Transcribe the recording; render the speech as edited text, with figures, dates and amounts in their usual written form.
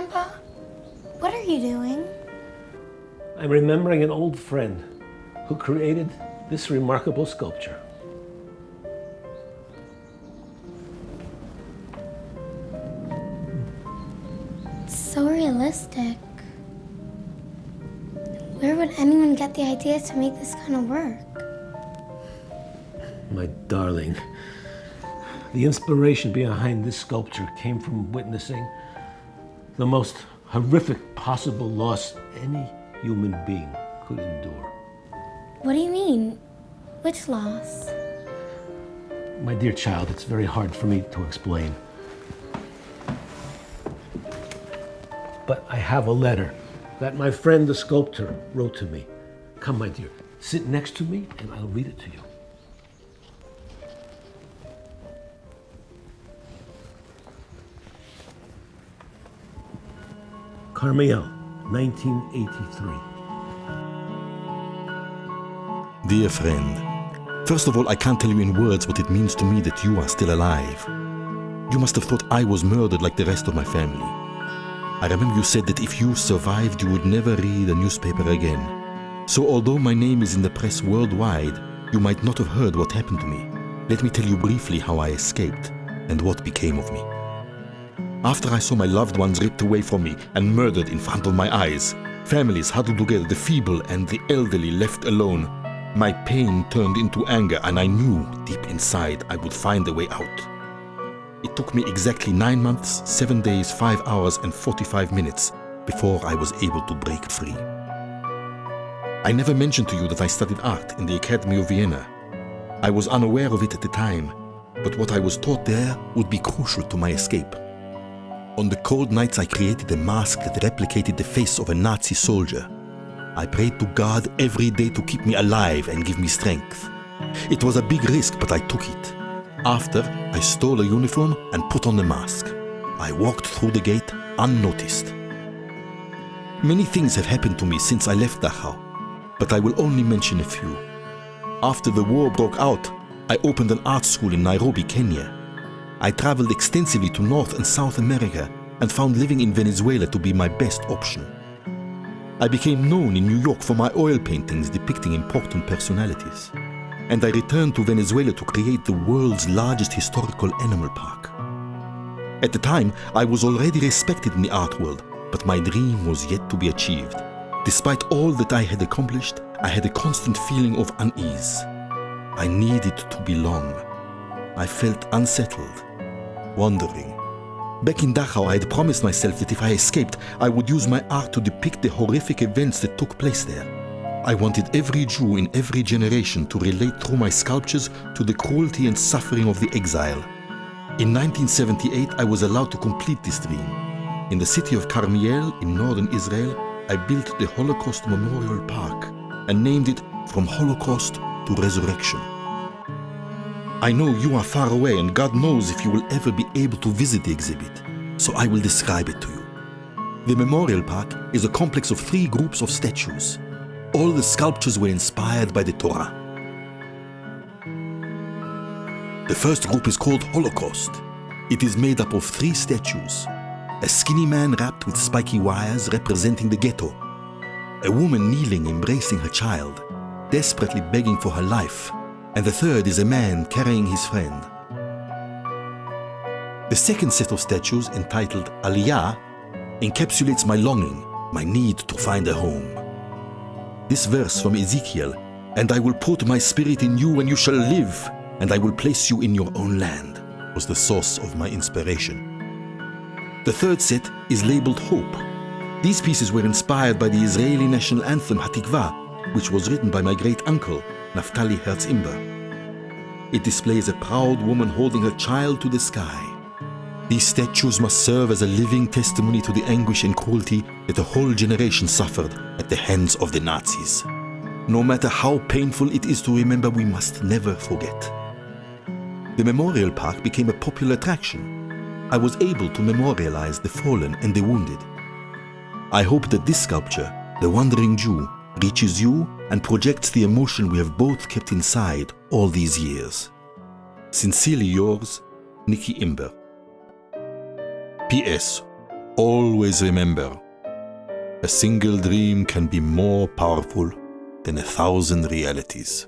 Grandpa? What are you doing? I'm remembering an old friend who created this remarkable sculpture. It's so realistic. Where would anyone get the idea to make this kind of work? My darling, the inspiration behind this sculpture came from witnessing the most horrific possible loss any human being could endure. What do you mean? Which loss? My dear child, it's very hard for me to explain. But I have a letter that my friend the sculptor wrote to me. Come, my dear, sit next to me and I'll read it to you. Carmiel, 1983. Dear friend, first of all, I can't tell you in words what it means to me that you are still alive. You must have thought I was murdered like the rest of my family. I remember you said that if you survived, you would never read a newspaper again. So although my name is in the press worldwide, you might not have heard what happened to me. Let me tell you briefly how I escaped and what became of me. After I saw my loved ones ripped away from me and murdered in front of my eyes, families huddled together, the feeble and the elderly left alone, my pain turned into anger, and I knew deep inside I would find a way out. It took me exactly 9 months, 7 days, 5 hours and 45 minutes before I was able to break free. I never mentioned to you that I studied art in the Academy of Vienna. I was unaware of it at the time, but what I was taught there would be crucial to my escape. On the cold nights, I created a mask that replicated the face of a Nazi soldier. I prayed to God every day to keep me alive and give me strength. It was a big risk, but I took it. After, I stole a uniform and put on the mask. I walked through the gate unnoticed. Many things have happened to me since I left Dachau, but I will only mention a few. After the war broke out, I opened an art school in Nairobi, Kenya. I traveled extensively to North and South America and found living in Venezuela to be my best option. I became known in New York for my oil paintings depicting important personalities. And I returned to Venezuela to create the world's largest historical animal park. At the time, I was already respected in the art world, but my dream was yet to be achieved. Despite all that I had accomplished, I had a constant feeling of unease. I needed to belong. I felt unsettled, wandering. Back in Dachau, I had promised myself that if I escaped, I would use my art to depict the horrific events that took place there. I wanted every Jew in every generation to relate through my sculptures to the cruelty and suffering of the exile. In 1978, I was allowed to complete this dream. In the city of Carmiel in northern Israel, I built the Holocaust Memorial Park and named it From Holocaust to Resurrection. I know you are far away, and God knows if you will ever be able to visit the exhibit, so I will describe it to you. The Memorial Park is a complex of 3 groups of statues. All the sculptures were inspired by the Torah. The first group is called Holocaust. It is made up of 3 statues. A skinny man wrapped with spiky wires representing the ghetto. A woman kneeling embracing her child, desperately begging for her life. And the third is a man carrying his friend. The second set of statues, entitled Aliyah, encapsulates my longing, my need to find a home. This verse from Ezekiel, "And I will put my spirit in you and you shall live, and I will place you in your own land," was the source of my inspiration. The third set is labeled Hope. These pieces were inspired by the Israeli national anthem Hatikva, which was written by my great-uncle, Naftali Herz-Imber. It displays a proud woman holding her child to the sky. These statues must serve as a living testimony to the anguish and cruelty that a whole generation suffered at the hands of the Nazis. No matter how painful it is to remember, we must never forget. The Memorial Park became a popular attraction. I was able to memorialize the fallen and the wounded. I hope that this sculpture, The Wandering Jew, reaches you and projects the emotion we have both kept inside all these years. Sincerely yours, Nikki Imber. P.S. always remember, a single dream can be more powerful than 1,000 realities.